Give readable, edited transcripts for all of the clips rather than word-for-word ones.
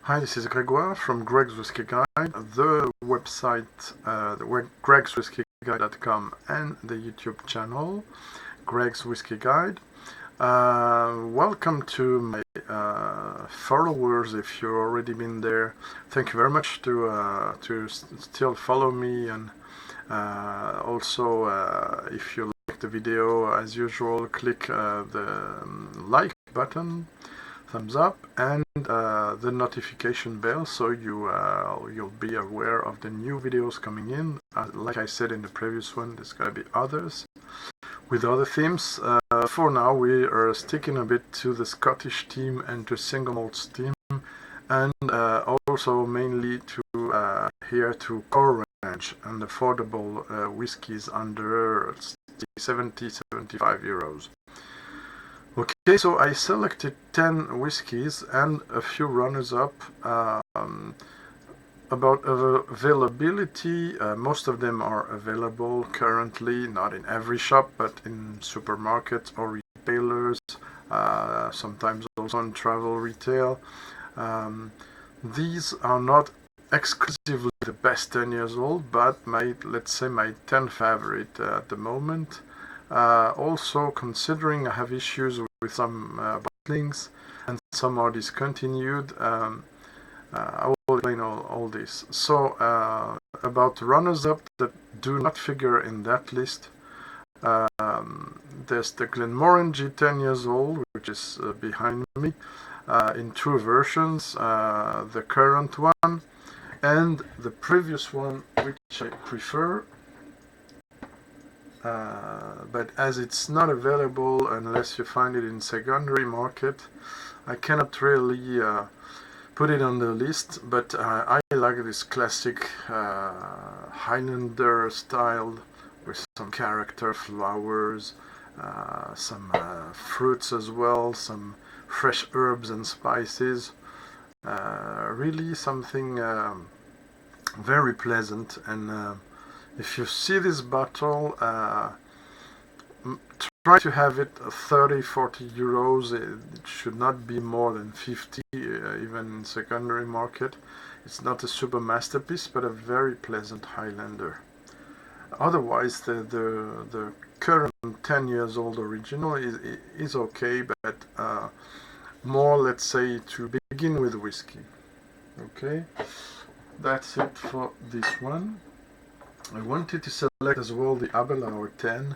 Hi, this is Grégoire from Greg's Whiskey Guide, the website, gregswhiskeyguide.com, and the YouTube channel, Greg's Whiskey Guide. Welcome to my followers. If you've already been there, thank you very much to still follow me, and also if you like the video, as usual, click the like button, thumbs up, and the notification bell, so you'll be aware of the new videos coming in. Like I said in the previous one, there's gonna be others with other themes. For now, we are sticking a bit to the Scottish theme and to single malts theme, and also mainly to here to core range and affordable whiskies under 70-75 euros. Okay, so I selected 10 whiskies and a few runners-up. About availability, most of them are available currently, not in every shop, but in supermarkets or retailers, sometimes also in travel retail. These are not exclusively the best 10 years old, but let's say my 10 favorite at the moment. Also, considering I have issues with some bottlings and some are discontinued, I will explain all this. So, about runners-up that do not figure in that list, there's the Glenmorangie 10 years old, which is behind me, in two versions, the current one and the previous one, which I prefer. But as it's not available unless you find it in secondary market, I cannot really put it on the list, but I like this classic Highlander style with some character flowers, some fruits as well, some fresh herbs and spices, really something very pleasant. And if you see this bottle, try to have it 30-40 euros. It should not be more than 50, even in secondary market. It's not a super masterpiece, but a very pleasant Highlander. Otherwise, the current 10 years old original is okay, but more, let's say, to begin with whiskey. Okay, that's it for this one. I wanted to select as well the Abalone 10,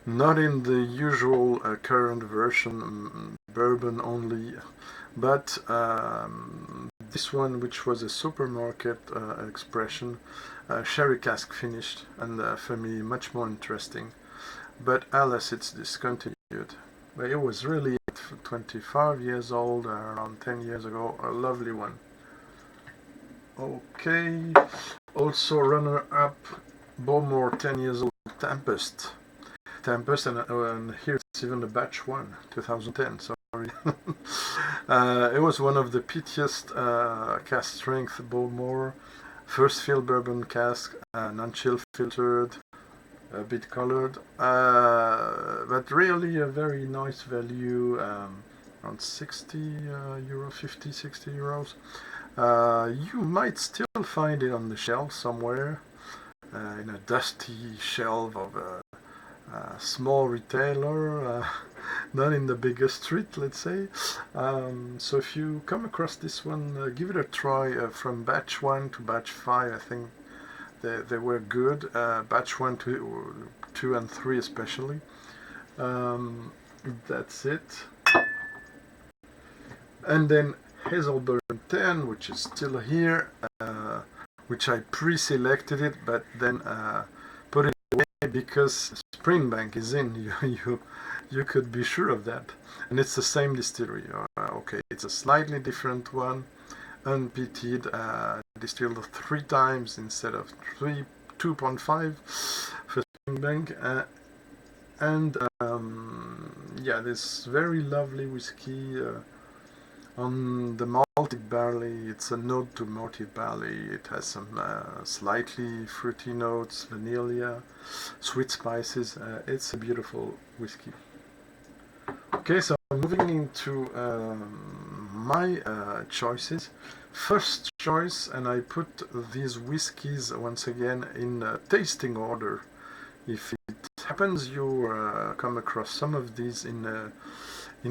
not in the usual current version, bourbon only, but this one, which was a supermarket expression, sherry cask finished, and for me much more interesting. But alas, it's discontinued. But it was really 25 years old, around 10 years ago, a lovely one. Okay, also runner-up, Bowmore 10 years old, Tempest, and here it's even the batch 1, 2010, sorry. It was one of the pettiest cask strength Bowmore, first fill bourbon cask, non-chill filtered, a bit colored, but really a very nice value, around 60 euro, 50-60 euros. You might still find it on the shelf somewhere, in a dusty shelf of a small retailer, not in the biggest street, let's say. So if you come across this one, give it a try. From batch 1 to batch 5, I think they were good. Batch 1, 2 and 3 especially. That's it. And then Hazelburn 10, which is still here, which I pre-selected it, but then put it away because Springbank is in. You could be sure of that, and it's the same distillery. Okay, it's a slightly different one, unpeated, distilled 3 times instead of 2.5 for Springbank, and yeah, this very lovely whiskey. On the malted barley, it's a note to malted barley. It has some slightly fruity notes, vanilla, sweet spices. It's a beautiful whiskey. Okay, so moving into my choices. First choice, and I put these whiskies once again in tasting order. If it happens you come across some of these in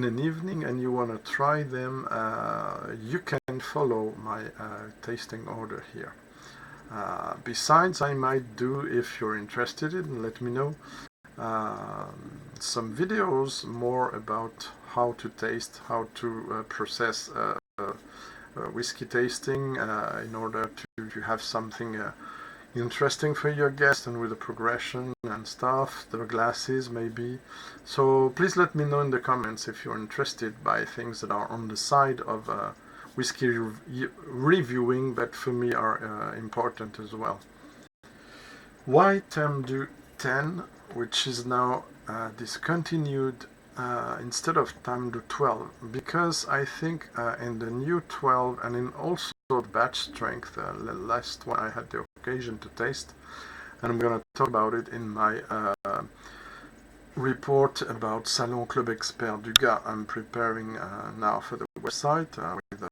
an evening and you want to try them, you can follow my tasting order here. Besides, I might do, if you're interested in, let me know, some videos more about how to taste, how to process whiskey tasting in order to have something interesting for your guest, and with the progression and stuff, the glasses maybe. So please let me know in the comments if you're interested by things that are on the side of whiskey reviewing, that for me are important as well. Why Tamdu 10, which is now discontinued instead of Tamdu 12? Because I think in the new 12 and in also batch strength, the last one I had the occasion to taste, and I'm going to talk about it in my report about Salon Club Expert du Gars I'm preparing now for the website, with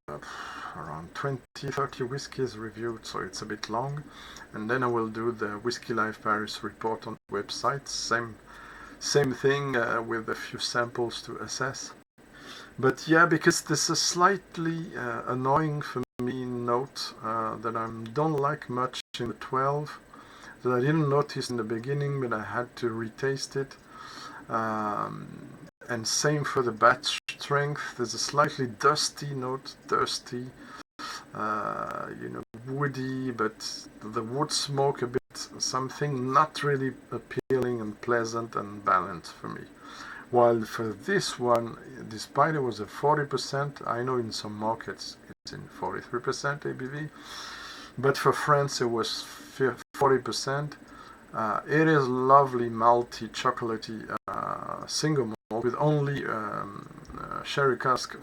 around 20-30 whiskies reviewed, so it's a bit long. And then I will do the Whiskey Live Paris report on the website, same thing, with a few samples to assess. But yeah, because this is slightly annoying for me note that I don't like much in the 12, that I didn't notice in the beginning, but I had to retaste it. And same for the batch strength. There's a slightly dusty note, woody, but the wood smoke a bit, something not really appealing and pleasant and balanced for me. While for this one, despite it was a 40%, I know in some markets it's in 43% ABV, but for France it was 40%. It is lovely, malty, chocolatey, single malt with only sherry cask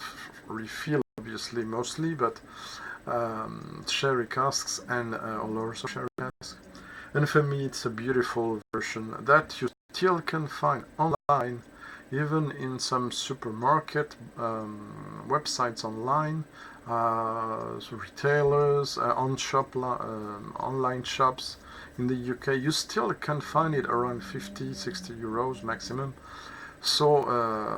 refill, obviously mostly, but sherry casks and also sherry casks. And for me, it's a beautiful version that you still can find online, even in some supermarket websites online, retailers, online shops in the UK. You still can find it around 50-60 euros maximum. So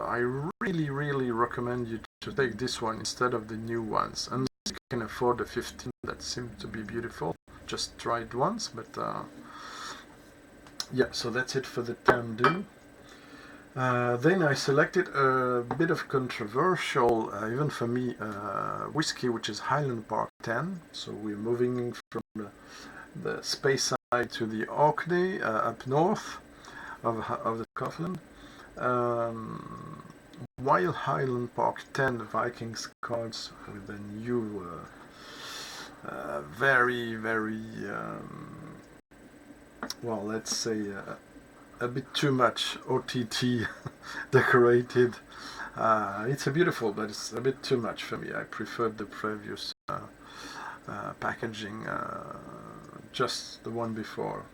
I really recommend you to take this one instead of the new ones, and you can afford the 15 that seem to be beautiful. Just try it once, but yeah, so that's it for the Tamdu. Then I selected a bit of controversial, even for me, whiskey, which is Highland Park 10. So we're moving from the Speyside to the Orkney, up north of the Scotland. While Highland Park 10 Vikings cards with a new, very well, let's say a bit too much OTT decorated. It's a beautiful, but it's a bit too much for me. I preferred the previous packaging, just the one before.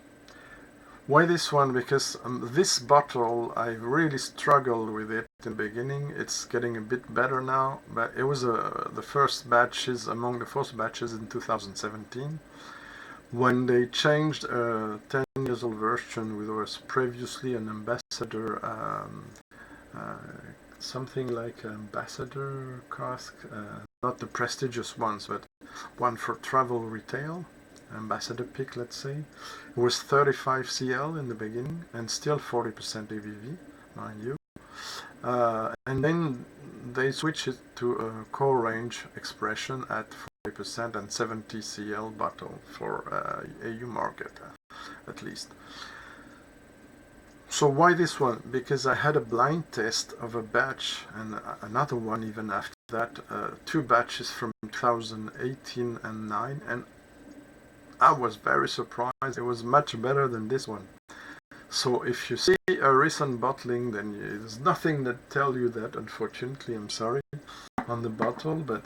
Why this one? Because this bottle, I really struggled with it in the beginning. It's getting a bit better now, but it was the first batches, among the first batches in 2017, when they changed a 10 years old version, which was previously an ambassador, something like ambassador cask, not the prestigious ones, but one for travel retail. Ambassador pick, let's say. It was 35 CL in the beginning and still 40% ABV, mind you. And then they switched it to a core range expression at 40% and 70 CL bottle for AU market, at least. So why this one? Because I had a blind test of a batch and another one even after that, two batches from 2018 and 9, and I was very surprised. It was much better than this one. So if you see a recent bottling, then there's nothing that tells you that, unfortunately. I'm sorry, on the bottle, but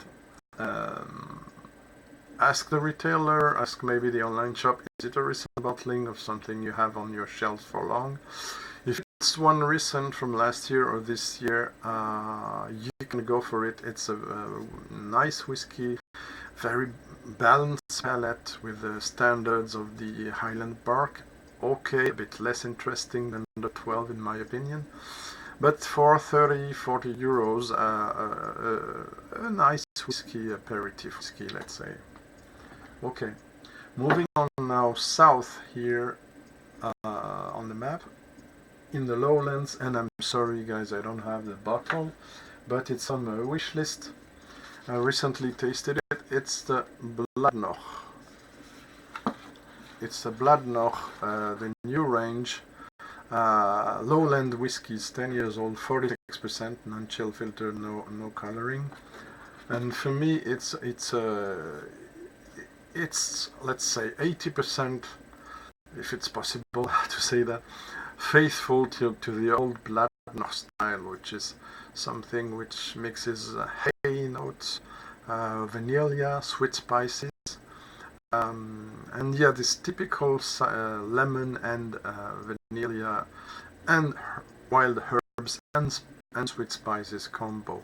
ask the retailer, ask maybe the online shop, is it a recent bottling of something you have on your shelves for long? If it's one recent from last year or this year, you can go for it. It's a nice whiskey, very balanced palate with the standards of the Highland bark. Okay, a bit less interesting than the 12 in my opinion. But for 30-40 euros, a nice whiskey, aperitif whiskey, let's say. Okay, moving on now south here on the map, in the lowlands, and I'm sorry guys, I don't have the bottle, but it's on my wish list. I recently tasted it. It's the Bladnoch. It's the Bladnoch, the new range. Lowland whiskies, 10 years old, 46%, non-chill filter, no coloring. And for me, it's let's say 80%, if it's possible to say that, faithful to the old Bladnoch style, which is something which mixes hay notes, vanilla, sweet spices, and yeah, this typical lemon and vanilla and wild herbs and sweet spices combo.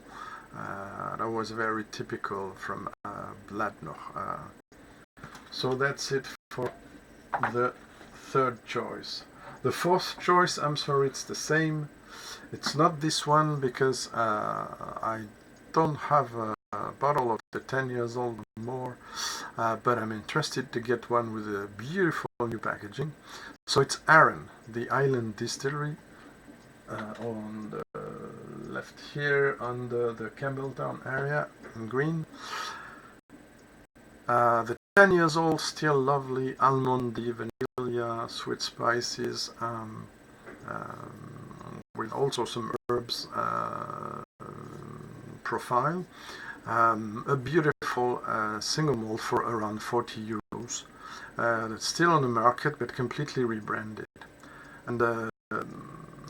That was very typical from Bladnoch. So that's it for the third choice. The fourth choice, I'm sorry, it's the same. It's not this one because I don't have a bottle of the 10 years old more, but I'm interested to get one with a beautiful new packaging. So it's Arran, the Highland distillery, on the left here under the Campbelltown area in green. The 10 years old, still lovely, almondy, vanilla, sweet spices, with also some herbs profile. A beautiful single malt for around 40 euros. That's still on the market but completely rebranded. And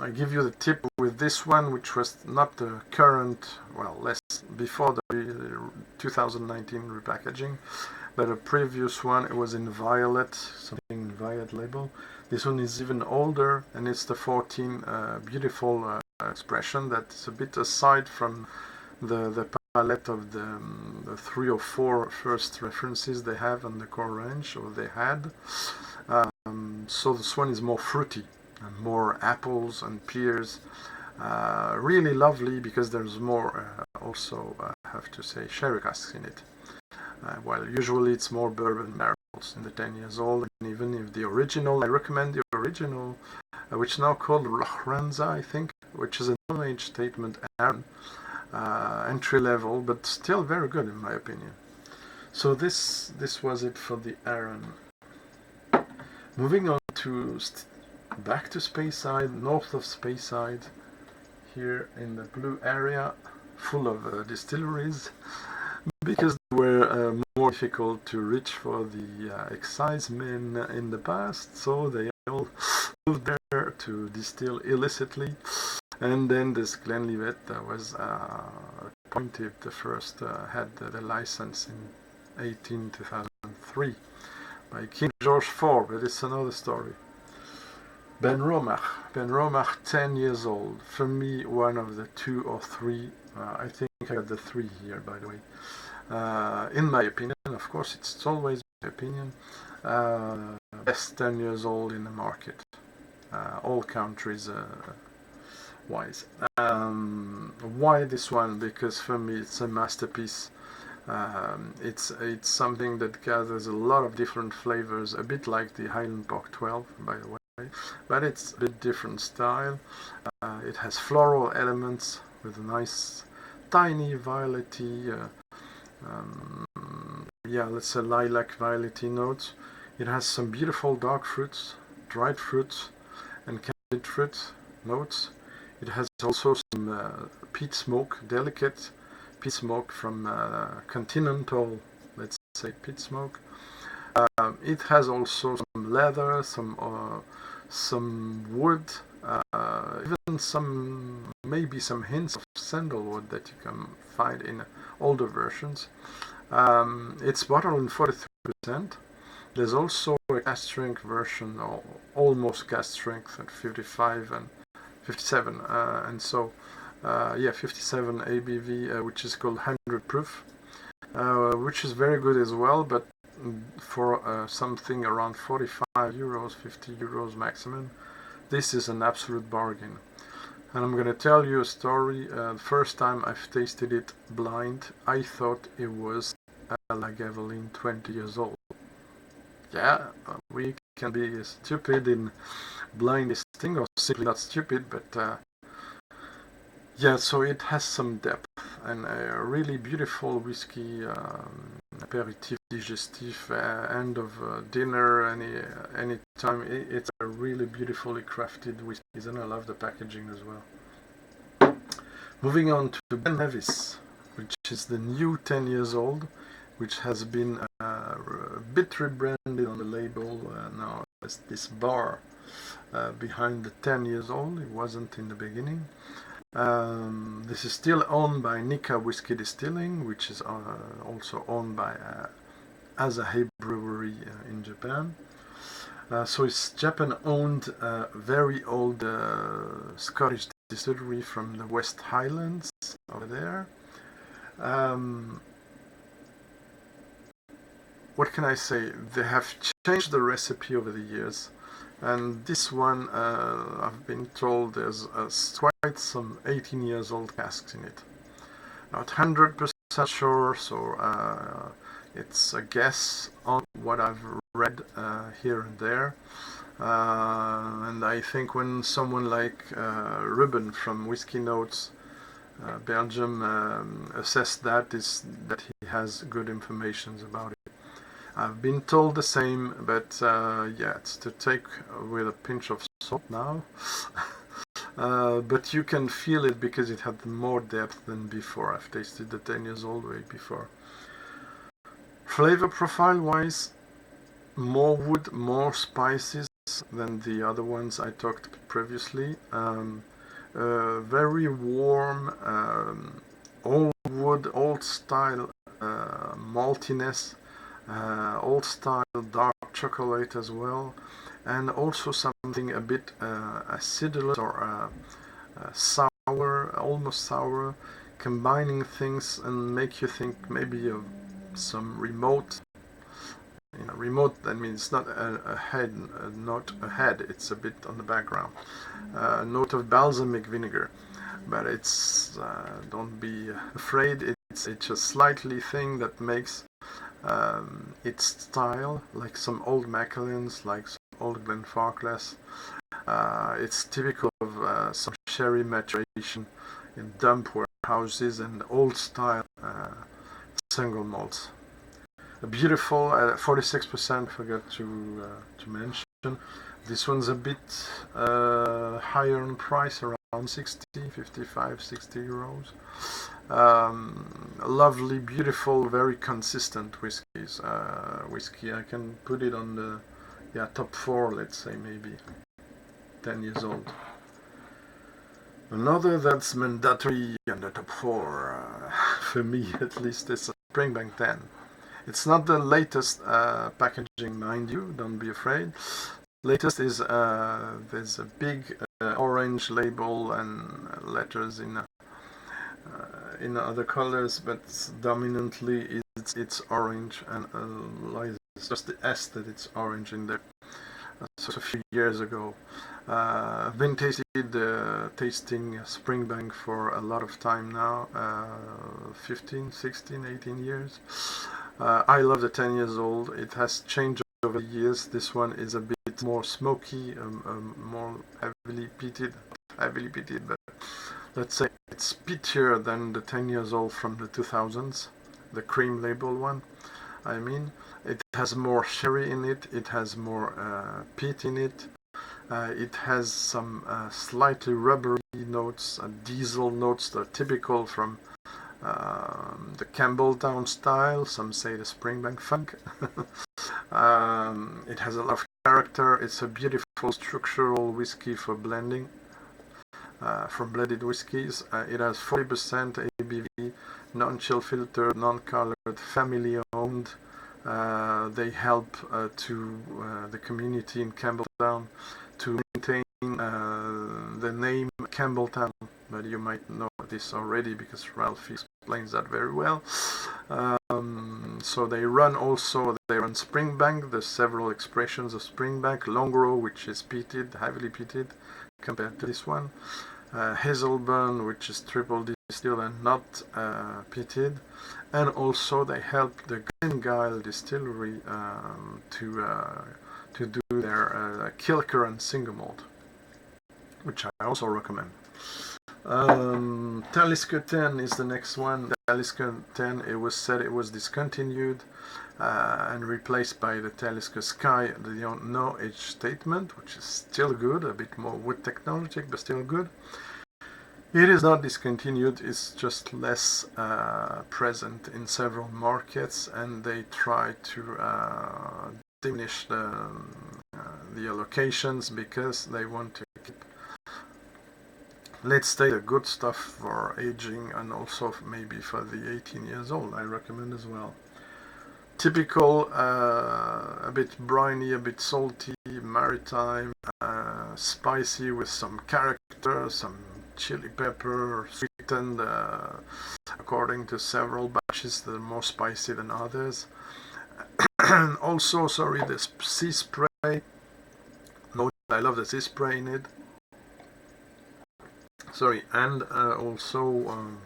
I give you the tip with this one, which was not the current, well, less before the 2019 repackaging, but a previous one. It was in violet, something in violet label. This one is even older, and it's the 14 beautiful expression that's a bit aside from the palette of the 3 or 4 first references they have on the core range, or they had. So this one is more fruity, and more apples and pears. Really lovely because there's more also, I have to say, sherry casks in it. While usually it's more bourbon barrels in the 10 years old, and even if the original, I recommend the original, which is now called Lochranza, I think, which is a no-age statement Arran, entry level, but still very good in my opinion. So this was it for the Arran. Moving on to back to Speyside, north of Speyside, here in the blue area, full of distilleries, because they were more difficult to reach for the excisemen in the past, so they all moved there to distill illicitly. And then this Glenlivet that was appointed the first, had the license in 2003 by King George IV, but it's another story. Benra, 10 years old. For me, one of the 2 or 3. I think I got the 3 here, by the way. In my opinion, of course, it's always my opinion. Best 10 years old in the market, all countries wise. Why this one? Because for me, it's a masterpiece. It's something that gathers a lot of different flavors, a bit like the Highland Park 12, by the way. But it's a bit different style. It has floral elements with a nice tiny violety, yeah, let's say lilac violety notes. It has some beautiful dark fruits, dried fruits, and candied fruit notes. It has also some peat smoke, delicate peat smoke from continental, let's say, peat smoke. It has also some leather, some wood, even maybe some hints of sandalwood that you can find in older versions. It's bottled in 43%. There's also a cask strength version, or almost cask strength at 55 and 57, and so yeah, 57 ABV, which is called 100 proof, which is very good as well, but for something around 45 euros, 50 euros maximum, this is an absolute bargain. And I'm gonna tell you a story. The first time I've tasted it blind, I thought it was a Lagavulin 20 years old. Yeah, we can be stupid in blind tasting, or simply not stupid, but yeah, so it has some depth and a really beautiful whiskey, aperitif, digestif, end of dinner, any time. It's a really beautifully crafted whiskies, and I love the packaging as well. Moving on to Glenlivet, which is the new 10 years old, which has been a bit rebranded on the label. Now it's this bar behind the 10 years old. It wasn't in the beginning. This is still owned by Nikka Whiskey Distilling, which is also owned by Asahi Brewery in Japan. So it's Japan-owned, very old Scottish distillery from the West Highlands over there. What can I say? They have changed the recipe over the years. And this one, I've been told there's quite some 18 years old casks in it. Not 100% sure, so it's a guess on what I've read here and there. And I think when someone like Ruben from Whiskey Notes, Belgium, assessed that, is that he has good information about it. I've been told the same, but yeah, it's to take with a pinch of salt now. But you can feel it because it had more depth than before. I've tasted the 10 years old way before. Flavor profile wise, more wood, more spices than the other ones I talked previously. Very warm, old wood, old style maltiness. Old style dark chocolate as well, and also something a bit acidulous or sour, almost sour, combining things and make you think maybe of some remote. Remote, that means not a head, not a head, it's a bit on the background. Note of balsamic vinegar, but it's don't be afraid. It's a slightly thing that makes its style, like some old Macallans, like some old Glenfarclas. It's typical of some sherry maturation in dump warehouses and old style single malts. A beautiful 46%, forgot to mention. This one's a bit higher in price, around 60, 55, 60 euros. Lovely, beautiful, very consistent whiskies. Whiskey, I can put it on the top 4, let's say, maybe 10 years old. Another that's mandatory on the top 4, for me at least, is a Springbank 10. It's not the latest packaging, mind you, don't be afraid. Latest is there's a big orange label and letters in other colors, but dominantly it's orange, and it's just the S that it's orange in there. So a few years ago, I've been tasting Springbank for a lot of time now, 15, 16, 18 years. I love the 10 years old. It has changed over the years. This one is a bit more smoky, more heavily peated, but let's say it's peatier than the 10 years old from the 2000s, the cream label one. I mean, it has more sherry in it, it has more peat in it, it has some slightly rubbery notes, diesel notes that are typical from the Campbelltown style, some say the Springbank funk. It has a lot of character, it's a beautiful structural whiskey for blending. For blended whiskies, it has 40% ABV, non-chill filtered, non-colored, family owned. They help to the community in Campbelltown to maintain the name Campbelltown, but you might know this already because Ralph explains that very well. So they run Springbank. There's several expressions of Springbank. Longrow, which is peated, heavily peated compared to this one. Hazelburn, which is triple distilled and not peated. And also they help the Glenlivet distillery to do their Kilkerran single malt, which I also recommend. Talisker 10 is the next one. Talisker 10, it was said it was discontinued and replaced by the Talisker Sky, the no age statement, which is still good, a bit more wood technologic, but still good. It is not discontinued, it's just less present in several markets, and they try to diminish the allocations because they want to keep, let's say, the good stuff for aging and also maybe for the 18 years old. I recommend as well. Typical, a bit briny, a bit salty, maritime, spicy with some character, some chili pepper, sweetened according to several batches. They're more spicy than others. And also, the sea spray. No, I love the sea spray in it. And also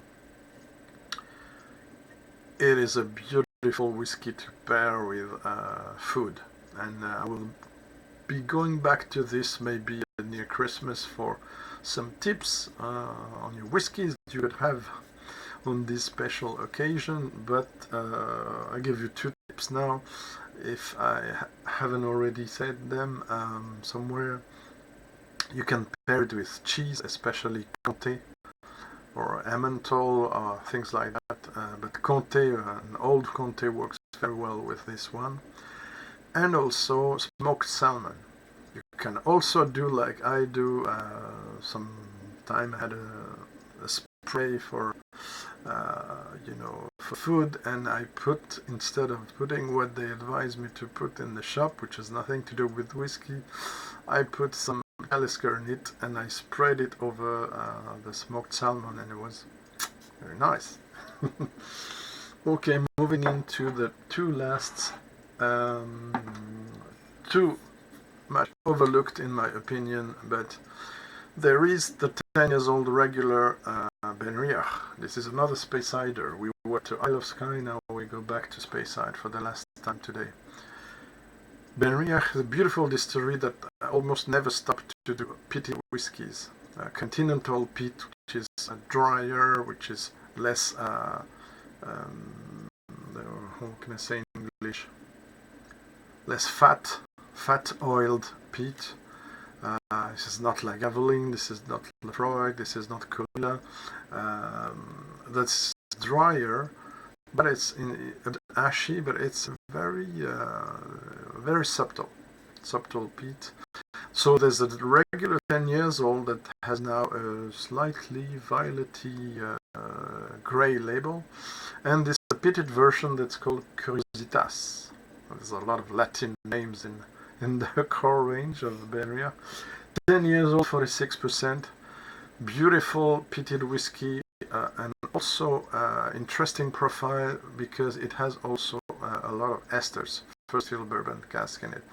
it is a beautiful whiskey to pair with food, and I will be going back to this maybe near Christmas for some tips on your whiskies that you could have on this special occasion, but I give you 2 tips now if I haven't already said them somewhere. You can pair it with cheese, especially Comté or Emmental or things like that, but Comté, an old Comté, works very well with this one. And also smoked salmon. You can also do like I do. Some time I had a spray for for food, and I put, instead of putting what they advised me to put in the shop, which has nothing to do with whiskey, I put some Talisker in it and I spread it over the smoked salmon, and it was very nice. Okay, moving into the 2 last, too much overlooked in my opinion, but there is the 10 years old regular Benra. This is another Speyside. We were to Isle of Skye, now we go back to Speyside for the last time today. Benra is a beautiful distillery that almost never stopped to do peated whiskies. Continental peat, which is drier, which is less, how can I say in English? Less fat-oiled peat. This is not like Abalone, this is not Lefroy, this is not Colilla. That's drier, but it's ashy, but it's very subtle peat. So there's a regular 10 years old that has now a slightly violety grey label, and this is a peated version that's called Curiositas. There's a lot of Latin names in the core range of Benra. 10 years old, 46%. Beautiful peated whiskey, and also interesting profile because it has also a lot of esters, first fill bourbon cask in it.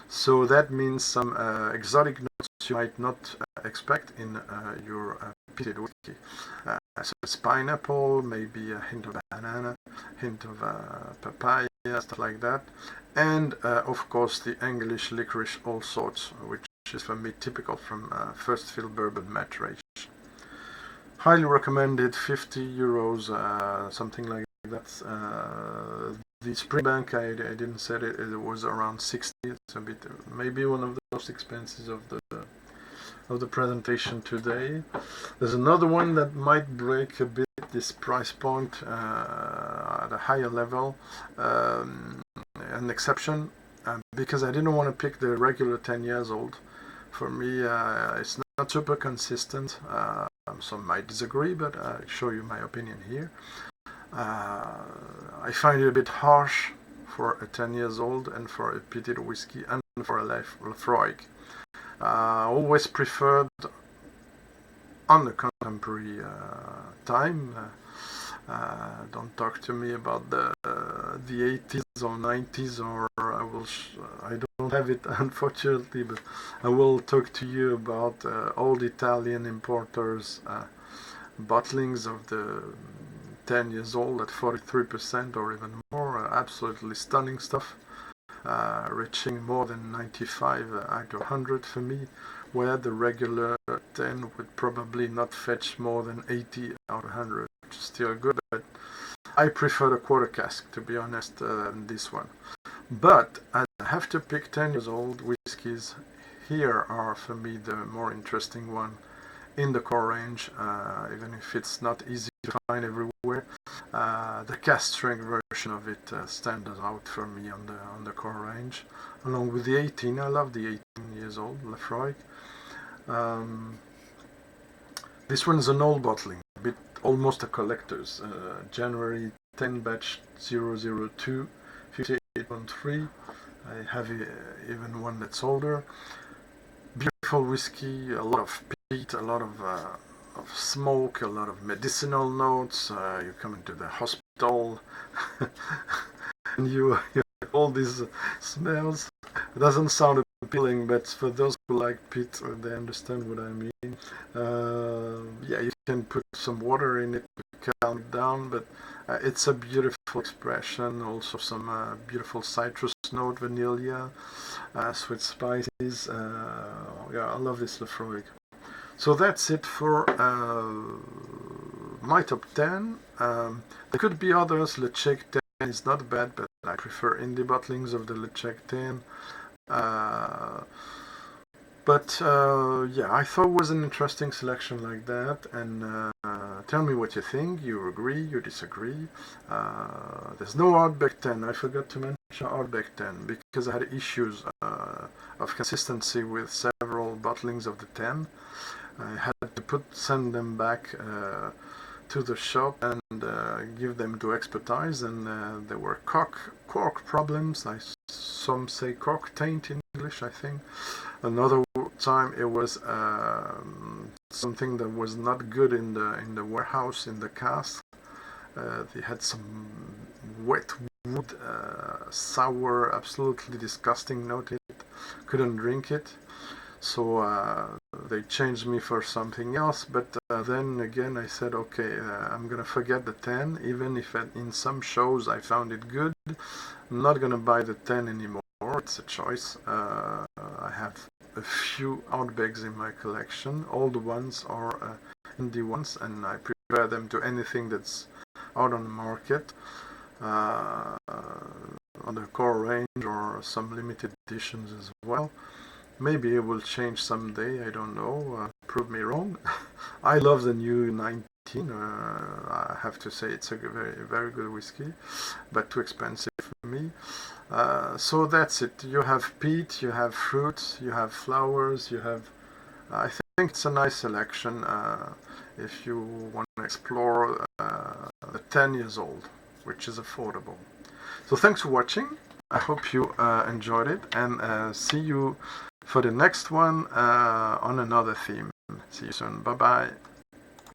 So that means some exotic notes you might not expect in your peated whiskey. So it's pineapple, maybe a hint of banana, hint of papaya, stuff like that. And of course the English licorice all sorts, which is for me typical from first fill bourbon maturation. Highly recommended, 50 euros, something like that. The Springbank, I didn't say it, it was around 60. It's a bit, maybe one of the most expensive of the presentation today. There's another one that might break a bit this price point at a higher level, an exception, because I didn't want to pick the regular 10 years old. For me, it's not super consistent. Some might disagree, but I'll show you my opinion here. I find it a bit harsh for a 10 years old and for a peated whiskey and for a Lefroy. Always preferred on the contemporary time. Don't talk to me about the 80s or 90s, or I don't have it unfortunately, but I will talk to you about old Italian importers bottlings of the 10 years old at 43% or even more. Absolutely stunning stuff, reaching more than 95 out of 100 for me, where the regular 10 would probably not fetch more than 80 out of 100, which is still good, but I prefer the quarter cask, to be honest, than this one. But I have to pick 10 years old whiskies. Here are for me the more interesting one in the core range, even if it's not easy to find everywhere. The cask strength version of it stands out for me on the core range, along with the 18. I love the 18 years old Lefroy. This one is an old bottling, a bit almost a collector's. January 10 batch 002, 58.3. I have even one that's older. Beautiful whiskey, a lot of peat, a lot of smoke, a lot of medicinal notes. You come into the hospital and you all these smells. It doesn't sound appealing, but for those who like peat, they understand what I mean. Yeah, you can put some water in it to calm it down, but it's a beautiful expression. Also some beautiful citrus note, vanilla, sweet spices. Yeah, I love this Lefroy. So that's it for my top 10. There could be others. Le Czech 10 is not bad, but I prefer indie bottlings of the Le Czech 10. But yeah, I thought it was an interesting selection like that, and tell me what you think. You agree, you disagree. There's no Ardbeg 10. I forgot to mention Ardbeg 10 because I had issues of consistency with several bottlings of the 10. I had to send them back to the shop and give them to expertise, and there were cork problems. Some say cork taint in English, I think. Another time it was something that was not good in the warehouse, in the cask. They had some wet wood, sour, absolutely disgusting note. Couldn't drink it. So they changed me for something else, but then again I said, okay, I'm gonna forget the 10, even if in some shows I found it good. I'm not gonna buy the 10 anymore. It's a choice. I have a few Ardbegs in my collection. All the ones are indie ones, and I prefer them to anything that's out on the market, on the core range, or some limited editions as well. Maybe it will change someday, I don't know. Prove me wrong. I love the new 19. I have to say it's a very, very good whiskey, but too expensive for me. So that's it. You have peat, you have fruits, you have flowers, you have... I think it's a nice selection if you want to explore the 10 years old, which is affordable. So thanks for watching. I hope you enjoyed it, and see you for the next one on another theme. See you soon. Bye bye.